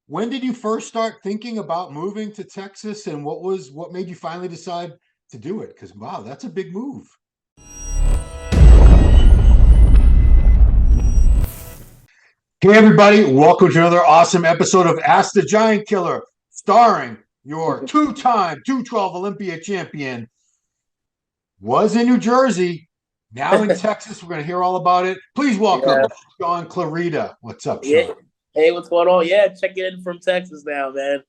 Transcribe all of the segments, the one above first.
When did you first start thinking about moving to Texas, and what made you finally decide to do it? Because wow, that's a big move. Hey everybody, welcome to another awesome episode of Ask the Giant Killer, starring your two-time 212 Olympia champion. Was in New Jersey, now in Texas. We're going to hear all about it. Please welcome Yeah, Shaun Clarida. What's up, yeah. Shaun? Hey, what's going on? Yeah, checking in from Texas now, man.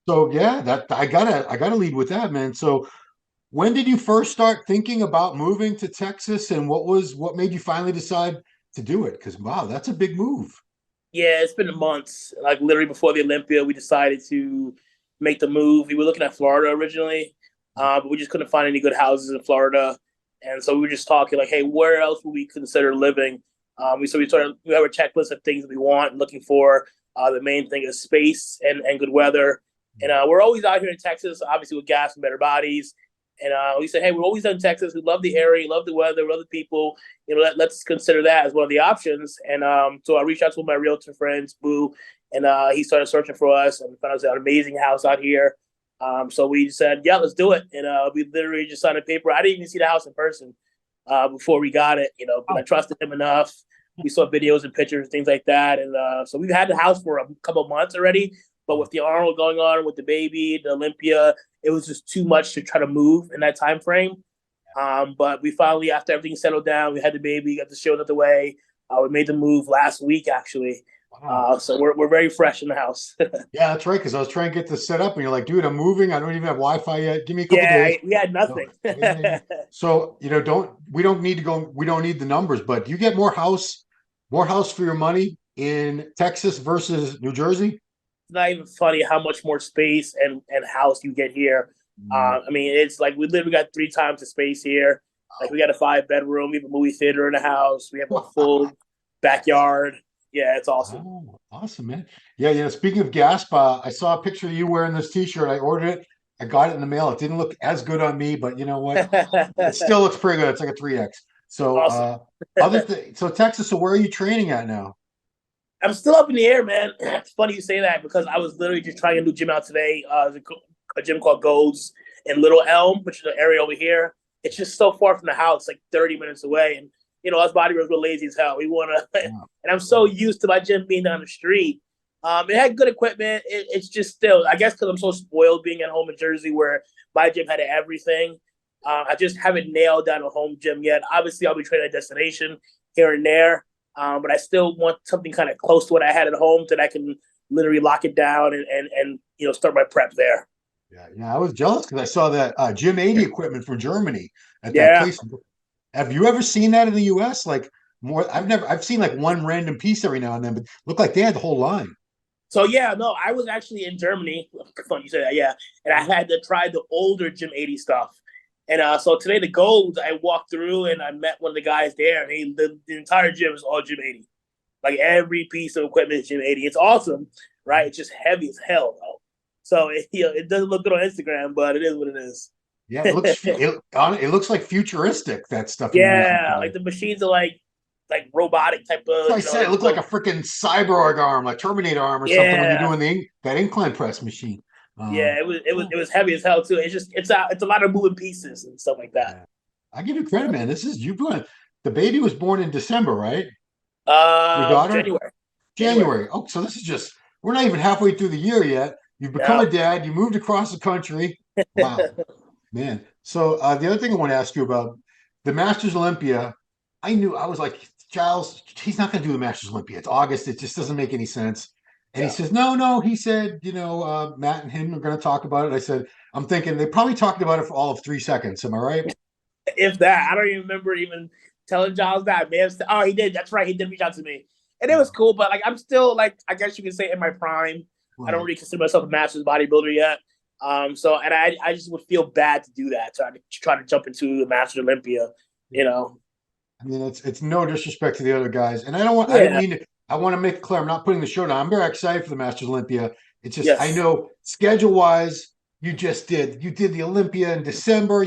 So yeah, that I gotta lead with that, man. So when did you first start thinking about moving to Texas, and what made you finally decide to do it? Because wow, that's a big move. Yeah, it's been months. Like literally before the Olympia, we decided to make the move. We were looking at Florida originally, but we just couldn't find any good houses in Florida, and so we were just talking like, hey, where else would we consider living? We have a checklist of things that we want and looking for. The main thing is space and good weather, and we're always out here in Texas, obviously with gas and better bodies. And we said, hey, we're always in Texas. We love the area, love the weather, love the people. Let's consider that as one of the options. And so I reached out to one of my realtor friends, Boo, and he started searching for us and found us an amazing house out here. So we said, yeah, let's do it. And we literally just signed a paper. I didn't even see the house in person before we got it, but I Wow. trusted him enough. We saw videos and pictures, things like that. And so we've had the house for a couple of months already. But with the Arnold going on, with the baby, the Olympia, it was just too much to try to move in that time frame. But we finally, after everything settled down, we had the baby, got the show out of the way. We made the move last week, actually. Wow. So we're very fresh in the house. Yeah, that's right. Because I was trying to get this set up, and you're like, dude, I'm moving. I don't even have Wi-Fi yet. Give me a couple Yeah, days. we had So, nothing. yeah, yeah. So don't we don't need to go. We don't need the numbers, but you get more house for your money in Texas versus New Jersey. It's not even funny how much more space and house you get here. Mm, I mean, it's like we literally got three times the space here. Like we got a 5 bedroom, we have a movie theater in the house, we have a wow. full backyard. Yeah, it's awesome. Oh, awesome, man. Yeah, speking of Gasp, I saw a picture of you wearing this t-shirt. I ordered it. I got it in the mail. It didn't look as good on me, but you know what? It still looks pretty good. It's like a 3X. So Awesome. so Texas, so where are you training at now? I'm still up in the air, man. It's funny you say that because I was literally just trying a new gym out today. There's a gym called Golds in Little Elm, which is an area over here. It's just so far from the house, like 30 minutes away. And us bodybuilders were lazy as hell. We want to, Yeah. and I'm so used to my gym being down the street. It had good equipment. It's just still, I guess, because I'm so spoiled being at home in Jersey, where my gym had everything. I just haven't nailed down a home gym yet. Obviously, I'll be training at destination here and there. But I still want something kind of close to what I had at home that I can literally lock it down and start my prep there. Yeah. I was jealous because I saw that Gym 80 equipment from Germany at that Yeah. place. Have you ever seen that in the US? Like more, I've seen like one random piece every now and then, but looked like they had the whole line. So yeah, no, I was actually in Germany. Funny you say that, yeah. And I had to try the older Gym 80 stuff. And so today the Golds, I walked through and I met one of the guys there, and the entire gym is all Gym 80. Like every piece of equipment is Gym 80. It's awesome, right? It's just heavy as hell, though. So it doesn't look good on Instagram, but it is what it is. Yeah, it looks like futuristic, that stuff you're using Yeah, today. like the machines are like robotic type So of, I said it looked like a freaking cyborg arm, a Terminator arm or something when you're yeah, doing that incline press machine. yeah. Um, It was heavy as hell too. It's a lot of moving pieces and stuff like that. yeah. I give you credit, man. This is you doing the baby was born in December, right? Your daughter? January, January. January. Oh, so this is just we're not even halfway through the year yet. You've become Yeah. a dad, you moved across the country. Wow, man. So the other thing I want to ask you about the Masters Olympia, I was like, Giles, he's not going to do the Masters Olympia. It's August. It just doesn't make any sense. And he Yeah. says, no, no. He said, Matt and him are going to talk about it. I said, I'm thinking they probably talked about it for all of 3 seconds. Am I right? If that, I don't even remember even telling Giles that. Man, oh, he did. That's right. He did reach out to me, and it was cool. But like, I'm still like, I guess you could say in my prime. I don't Right. really consider myself a master's bodybuilder yet. And I just would feel bad to do that. So I try to jump into the Master Olympia. You know. I mean, it's no disrespect to the other guys, and I didn't Yeah. mean to. I want to make it clear. I'm not putting the show down. I'm very excited for the Masters Olympia. It's just I Yes. know schedule wise, you did the Olympia in December.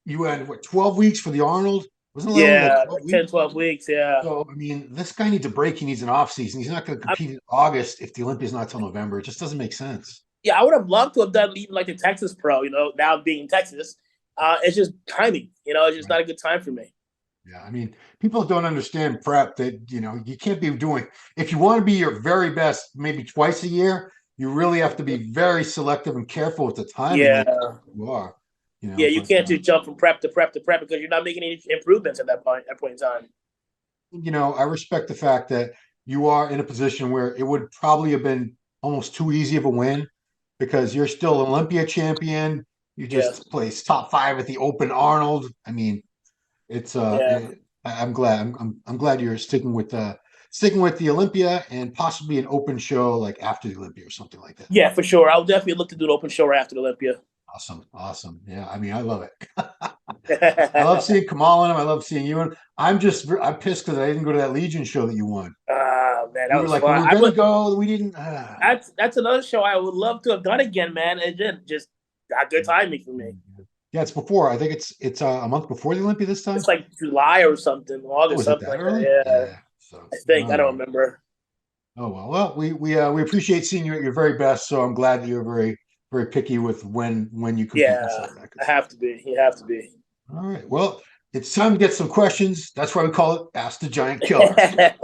You had what 12 weeks for the Arnold. Wasn't it only like Yeah, 12 like 10, weeks? 12 weeks. Yeah. So, I mean, this guy needs a break. He needs an off season. He's not going to I, compete in August if the Olympia's not till November. It just doesn't make sense. yeah, I would have loved to have done even like the Texas Pro, now being in Texas. It's just timing, it's just Right. not a good time for me. Yeah. I mean, people don't understand prep that, you can't be doing, if you want to be your very best, maybe twice a year, you really have to be very selective and careful with the timing, Yeah. like you are, Yeah, you but, can't just jump from prep to prep to prep because you're not making any improvements at that point in time. I respect the fact that you are in a position where it would probably have been almost too easy of a win because you're still an Olympia champion. You Yeah. just placed top five at the Open Arnold. I mean, it's Yeah. I'm glad I'm glad you're sticking with the Olympia and possibly an open show like after the Olympia or something like that. Yeah, for sure. I'll definitely look to do an open show right after the Olympia. Awesome, awesome. Yeah, I mean, I love it. I love seeing Kamal in him. I love seeing you in. I'm pissed because I didn't go to that Legion show that you won. Man, We that were was like, we fun. were gonna go, we didn't. That's another show I would love to have done again, man. It just got good timing for me. Yeah, it's before. I think it's a month before the Olympia this time. It's like July or something, Oh, August, is it something that like that. early? Yeah, Yeah. So, I think I all don't right. remember. Oh well. Well, we appreciate seeing you at your very best. So I'm glad that you're very very picky with when you compete and Yeah, stuff like I that. have to be. You have to be. All right. Well, it's time to get some questions. That's why we call it Ask the Giant Killer.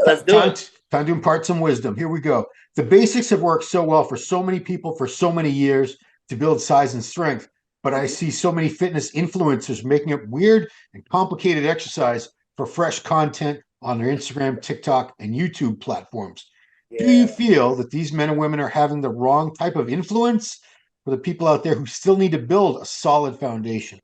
Let's do Time it. time to impart some wisdom. Here we go. The basics have worked so well for so many people for so many years to build size and strength. But I see so many fitness influencers making up weird and complicated exercise for fresh content on their Instagram, TikTok, and YouTube platforms. Do you Yeah. feel that these men and women are having the wrong type of influence for the people out there who still need to build a solid foundation?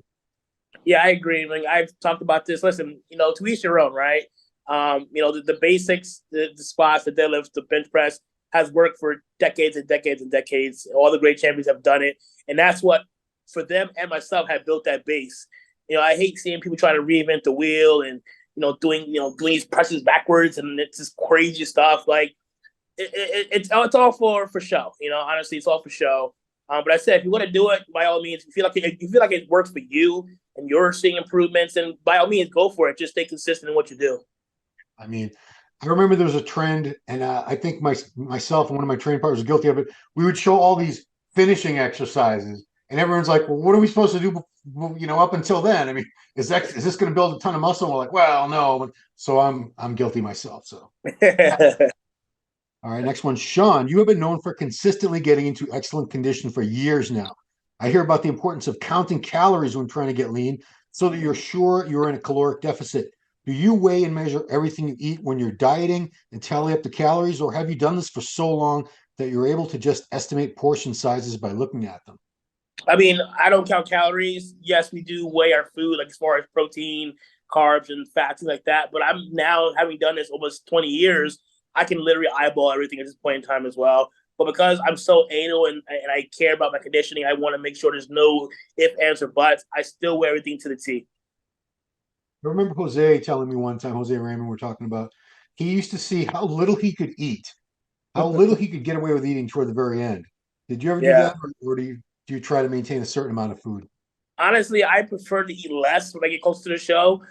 Yeah, I agree. Like I've talked about this. Listen, to each their own, right? The basics, the squats, the deadlifts, the bench press has worked for decades and decades and decades. All the great champions have done it, and that's what for them and myself have built that base. I hate seeing people trying to reinvent the wheel and doing these presses backwards and it's just crazy stuff. Like it's all for show. Honestly, it's all for show. But I said, if you want to do it, by all means, if you feel like it works for you and you're seeing improvements, then by all means, go for it. Just stay consistent in what you do. I mean, I remember there was a trend, and I think myself and one of my training partners were guilty of it. We would show all these finishing exercises, and everyone's like, "Well, what are we supposed to do? Up until then? I mean, is this going to build a ton of muscle?" And we're like, "Well, no." So I'm guilty myself. So yeah. All right, next one, Shaun. You have been known for consistently getting into excellent condition for years now. I hear about the importance of counting calories when trying to get lean, so that you're sure you're in a caloric deficit. Do you weigh and measure everything you eat when you're dieting and tally up the calories, or have you done this for so long that you're able to just estimate portion sizes by looking at them? I mean, I don't count calories. Yes, we do weigh our food, like as far as protein, carbs, and fats, things like that. But I'm now having done this almost 20 years. I can literally eyeball everything at this point in time as well. But because I'm so anal and I care about my conditioning, I want to make sure there's no if, ands, or buts. I still wear everything to the T. I remember Jose telling me one time, Jose Raymond, we're talking about, he used to see how little he could eat, how little he could get away with eating toward the very end. Did you ever do Yeah. that, or do you try to maintain a certain amount of food? Honestly, I prefer to eat less when I get close to the show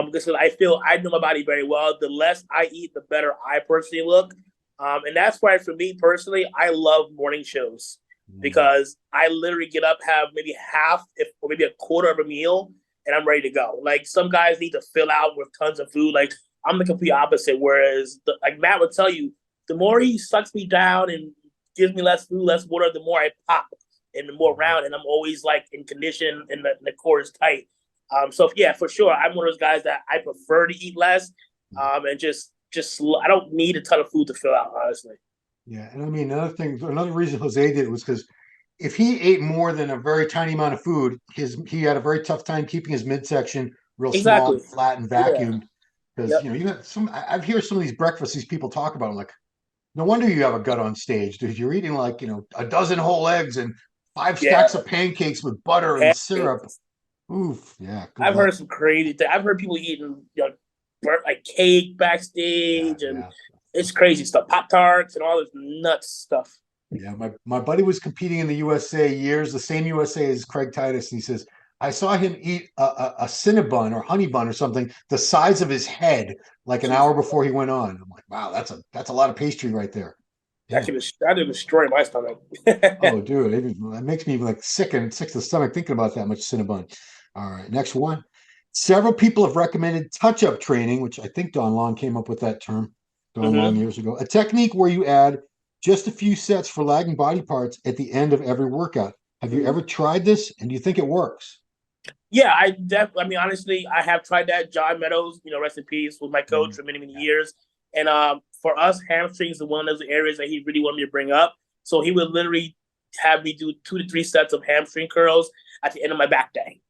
because I feel I know my body very well. The less I eat, the better I personally look. And that's why, for me personally, I love morning shows Mm. because I literally get up, have maybe half, if or maybe a quarter of a meal, and I'm ready to go. Like some guys need to fill out with tons of food. Like I'm the complete opposite. Whereas, like Matt would tell you, the more he sucks me down and gives me less food, less water, the more I pop and the more round, and I'm always like in condition and the core is tight. So yeah, for sure, I'm one of those guys that I prefer to eat less, and just I don't need a ton of food to fill out, honestly. Yeah, and I mean another reason Jose did it was because if he ate more than a very tiny amount of food, he had a very tough time keeping his midsection real small, Exactly. and flat, and Yeah. vacuumed. Because Yep. you got some. I've heard some of these breakfasts these people talk about. I'm like, no wonder you have a gut on stage, dude. You're eating like a dozen whole eggs and five Yeah. stacks of pancakes with butter and syrup. Pancakes. Oof, yeah, good I've luck. heard some crazy things. I've heard people eating like cake Yeah, backstage, and yeah. it's crazy stuff. Pop tarts and all this nuts stuff. Yeah, my buddy was competing in the USA years, the same USA as Craig Titus, and he says, I saw him eat a cinnabon or honey bun or something the size of his head, like an Jesus, hour before he went on. I'm like, wow, that's a lot of pastry right there. that Yeah. could destroy my stomach. Oh, dude, it makes me like sick to the stomach thinking about that much cinnabon. All right, next one. Several people have recommended touch-up training, which I think Don Long came up with that term, Don Long Hmm. years ago. A technique where you add just a few sets for lagging body parts at the end of every workout. Have you ever tried this, and do you think it works? Yeah, I definitely. I mean, honestly, I have tried that. John Meadows, rest in peace, was my coach Mhm. for many years. And for us, hamstrings are one of those areas that he really wanted me to bring up. So he would literally have me do 2 to 3 sets of hamstring curls at the end of my back day.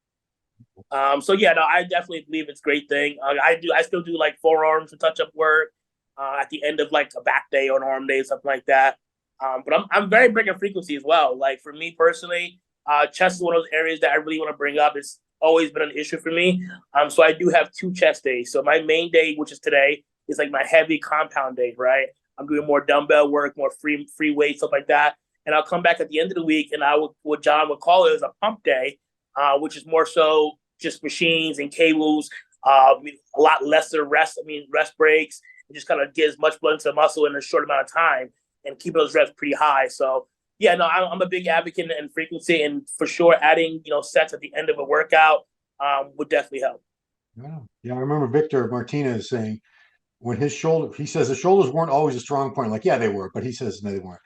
So yeah, no, I definitely believe it's a great thing. I still do like forearms and touch up work at the end of like a back day or an arm day, something like that. But I'm very big on frequency as well. Like for me personally, chest is one of those areas that I really want to bring up. It's always been an issue for me. So I do have 2 chest days. So my main day, which is today, is like my heavy compound day, right? I'm doing more dumbbell work, more free weight, stuff like that. And I'll come back at the end of the week, and I would what John would call it as a pump day, which is more so just machines and cables. A lot lesser rest breaks. It just kind of gives much blood into the muscle in a short amount of time and keep those reps pretty high. So yeah, no, I'm a big advocate in frequency, and for sure, adding sets at the end of a workout would definitely help. Yeah. Yeah, I remember Victor Martinez saying when he says the shoulders weren't always a strong point. Like, yeah, they were, but he says no, they weren't.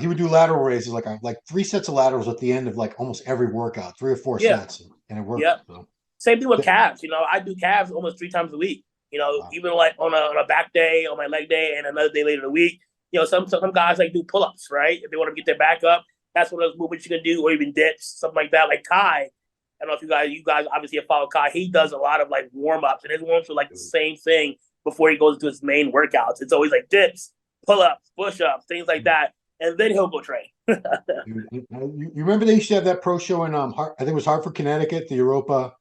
He would do lateral raises, like 3 sets of laterals at the end of like almost every workout, 3 or 4 Yeah, sets, and it worked. yeah. So, Same thing with yeah, calves. I do calves almost 3 times a week. wow. Even like on a back day, on my leg day, and another day later in the week. Some guys like do pull ups, right? If they want to get their back up, that's one of those movements you can do, or even dips, something like that. Like Kai, I don't know if you guys obviously have followed Kai. He does a lot of like warm ups, and his warm ups are like the same thing before he goes to his main workouts. It's always like dips, pull ups, push ups, things like that, and then he'll go train. You remember they used to have that pro show in I think it was Hartford, Connecticut, the Europa,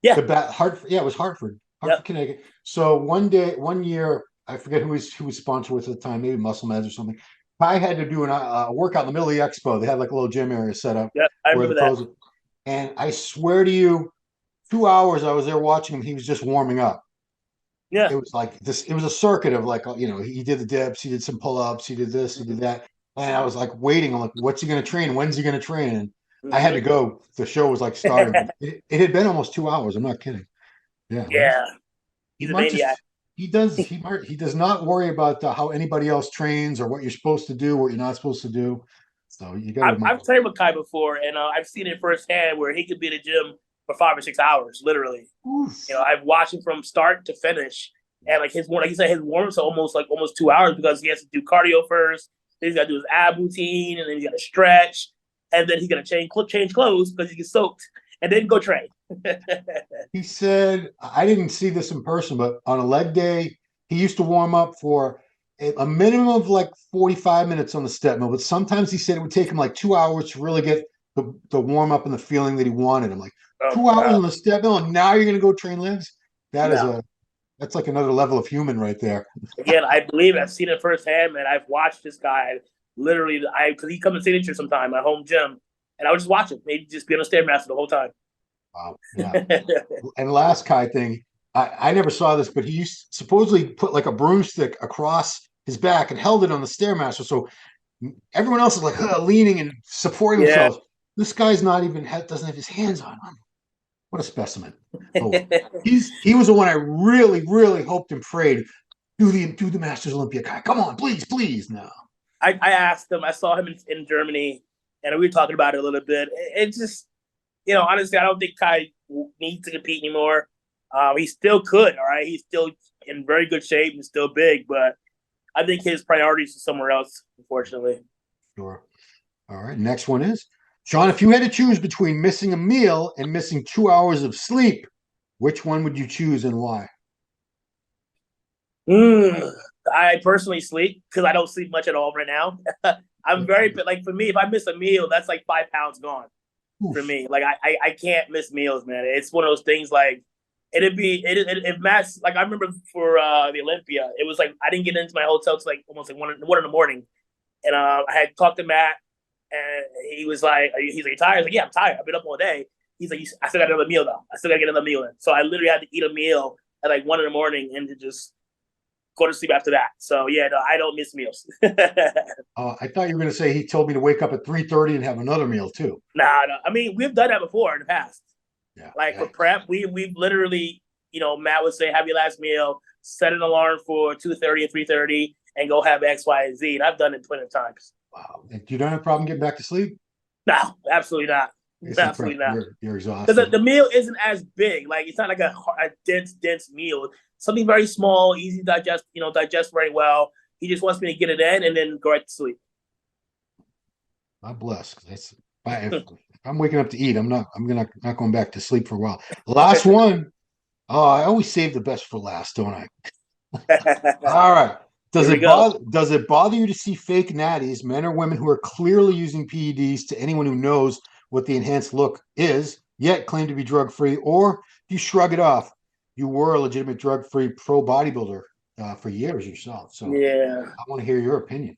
Yeah. the bat Hartford, yeah, it was Hartford, Yep. Connecticut. So one year, I forget who was sponsored with at the time, maybe Muscle Meds or something. I had to do a workout in the middle of the expo. They had like a little gym area set up Yep. I where the remember that. pros, and I swear to you, 2 hours I was there watching him. He was just warming up. Yeah. It was like this. It was a circuit of like he did the dips, he did some pull ups, he did this, he did that, and I was like waiting. I'm like, what's he going to train? When's he going to train? And I had to Hmm. go. The show was like starting, but it had been almost 2 hours. I'm not kidding. Yeah, well, Yeah. he He's a might maniac. just he does not worry about how anybody else trains or what you're supposed to do, what you're not supposed to do. So you got to I've admire. trained with Kai before, and I've seen it firsthand where he could be in the gym for 5 or 6 hours, literally. Oof. I've watched him from start to finish, and like he said, his warm-ups are almost 2 hours because he has to do cardio first. Then he's got to do his ab routine, and then he's got to stretch, and then he's got to change clothes because he gets soaked, and then go train. He said, I didn't see this in person, but on a leg day, he used to warm up for a minimum of like 45 minutes on the step mill, but sometimes he said it would take him like 2 hours to really get the warm up and the feeling that he wanted. I'm like, Oh two my hours god, on the step mill, and now you're going to go train legs? That is no! that's like another level of human right there. Again, I believe I've seen it firsthand, man. I've watched this guy literally. Because he comes to Signature sometime, my home gym, and I would just watch him. Maybe just be on a stairmaster the whole time. Wow. Yeah. And last Kai thing, I never saw this, but he used supposedly put like a broomstick across his back and held it on the stairmaster. So everyone else is like leaning and supporting Yeah. themselves. This guy's not even doesn't have his hands on him. What a specimen! Oh well, he was the one I really really hoped and prayed do the Masters Olympia guy. Come on, please, please. No, I asked him. I saw him in Germany, and we were talking about it a little bit. It just, honestly, I don't think Kai needs to compete anymore. He still could. All right, he's still in very good shape and still big, but I think his priorities are somewhere else. Unfortunately. sure. All right, next one is Shaun. If you had to choose between missing a meal and missing 2 hours of sleep, which one would you choose and why? Mm, I personally sleep because I don't sleep much at all right now. I'm very like for me, if I miss a meal, that's like 5 pounds gone for Oof. me. Like I can't miss meals, man. It's one of those things like it matched like I remember for the Olympia, it was like I didn't get into my hotel till like almost like one in the morning. And I had talked to Matt and he was like, he's like, tired? I was like, yeah, I'm tired. I've been up all day. He's like, I still got another meal though. I still got to get another meal in. So I literally had to eat a meal at like 1 a.m. and to just go to sleep after that. So yeah, no, I don't miss meals. I thought you were going to say he told me to wake up at 3:30 and have another meal too. Nah, no. I mean, we've done that before in the past. Yeah. Like for prep, we've literally, Matt would say, have your last meal, set an alarm for 2:30 or 3:30, and go have X, Y, and Z. And I've done it plenty of times. Wow. And you don't have a problem getting back to sleep? No, absolutely not. Absolutely not. You're exhausted. Because the meal isn't as big. Like it's not like a dense meal. Something very small, easy to digest. Digest very well. He just wants me to get it in and then go right to sleep. I'm blessed. If I'm waking up to eat, I'm not going back to sleep for a while. Last one. Oh, I always save the best for last, don't I? All right. Does it bother you to see fake natties, men or women who are clearly using PEDs, to anyone who knows what the enhanced look is, yet claim to be drug-free, or do you shrug it off? You were a legitimate drug-free pro bodybuilder for years yourself. So yeah, I want to hear your opinion.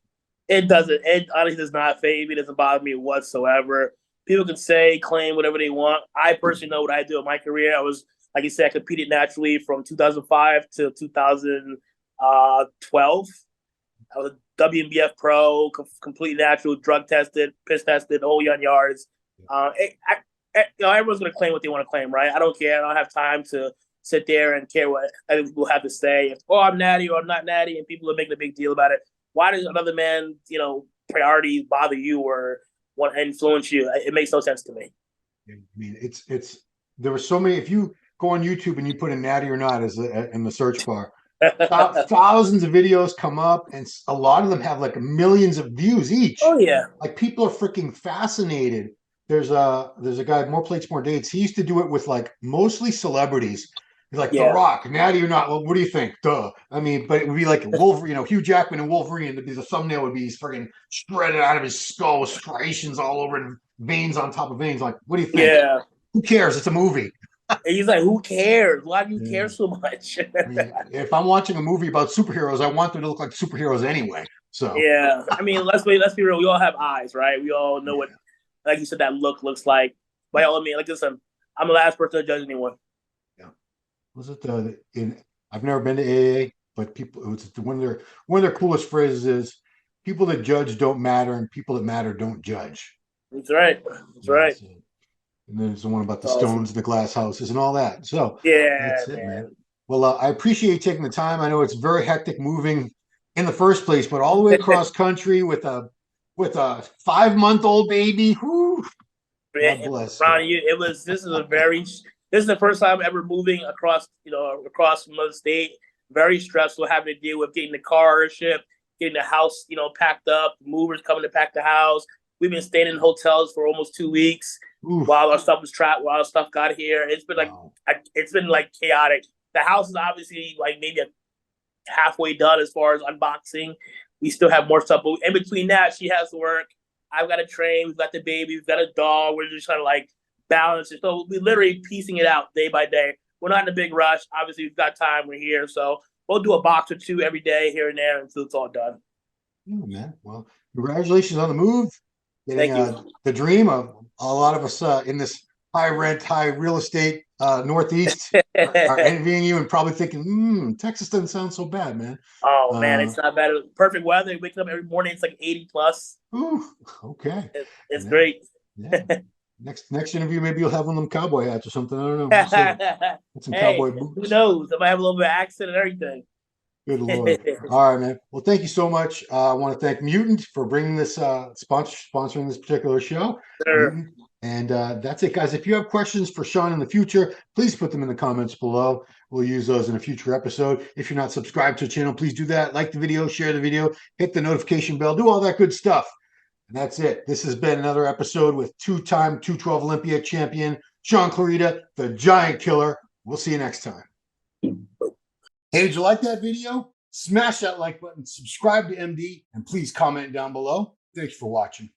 It doesn't. It honestly does not phase me. It doesn't bother me whatsoever. People can claim whatever they want. I personally know what I do in my career. I was, like you said, I competed naturally from 2005 to 2012. I was a WNBF pro, completely natural, drug tested, piss tested, the whole yards. Everyone's going to claim what they want to claim, right? I don't care. I don't have time to sit there and care what other people have to say. I'm natty or I'm not natty, and people are making a big deal about it. Why does another man, priorities bother you or want to influence you? It makes no sense to me. I mean, there were so many. If you go on YouTube and you put in natty or not in the search bar, thousands of videos come up, and a lot of them have like millions of views each. Oh yeah, like people are freaking fascinated. There's a guy, More Plates, More Dates. He used to do it with like mostly celebrities. He's like, The Rock, natty or not? Well, what do you think? Duh. I mean, but it would be like Wolverine, Hugh Jackman and Wolverine. The thumbnail would be he's freaking shredded out of his skull with striations all over and veins on top of veins. Like, what do you think? Yeah. Who cares? It's a movie. And he's like, who cares? Why do you care so much? I mean, if I'm watching a movie about superheroes, I want them to look like superheroes anyway. So yeah, I mean, let's be real. We all have eyes, right? We all know what, like you said, that look looks like. By all means, like listen, I'm the last person to judge anyone. Was it I've never been to AA, but one of their coolest phrases is people that judge don't matter and people that matter don't judge. That's right. That's right. And then there's the one about the stones, the glass houses, and all that. So yeah, that's it, man. Well, I appreciate you taking the time. I know it's very hectic moving in the first place, but all the way across country with a 5-month-old baby. Whew, God bless. Ron, this is the first time ever moving across from another state. Very stressful, having to deal with getting the car shipped, getting the house, packed up, movers coming to pack the house. We've been staying in hotels for almost 2 weeks. Oof. While our stuff was trapped, while our stuff got here. It's been like chaotic. The house is obviously like maybe halfway done as far as unboxing. We still have more stuff, but in between that, she has to work. I've got a train. We've got the baby. We've got a dog. We're just trying to like balance it. So we're literally piecing it out day by day. We're not in a big rush. Obviously, we've got time. We're here, so we'll do a box or two every day here and there until it's all done. Oh, man. Well, congratulations on the move. Thank you. The dream of a lot of us in this high rent, high real estate Northeast are envying you and probably thinking, Texas doesn't sound so bad, man. Oh, man, it's not bad. Perfect weather. Waking up every morning, it's like 80 plus. Ooh, okay. It's great. Yeah. Next interview, maybe you'll have one of them cowboy hats or something. I don't know. Some cowboy boots. Who knows? I might have a little bit of accent and everything. Good Lord. All right, man. Well, thank you so much. I want to thank Mutant for bringing this sponsoring this particular show. Sure. And that's it, guys. If you have questions for Shaun in the future, please put them in the comments below. We'll use those in a future episode. If you're not subscribed to the channel, please do that. Like the video, share the video, hit the notification bell, do all that good stuff. And that's it. This has been another episode with two-time 212 Olympia champion Shaun Clarida, the Giant Killer. We'll see you next time. Hey, did you like that video? Smash that like button, subscribe to MD, and please comment down below. Thanks for watching.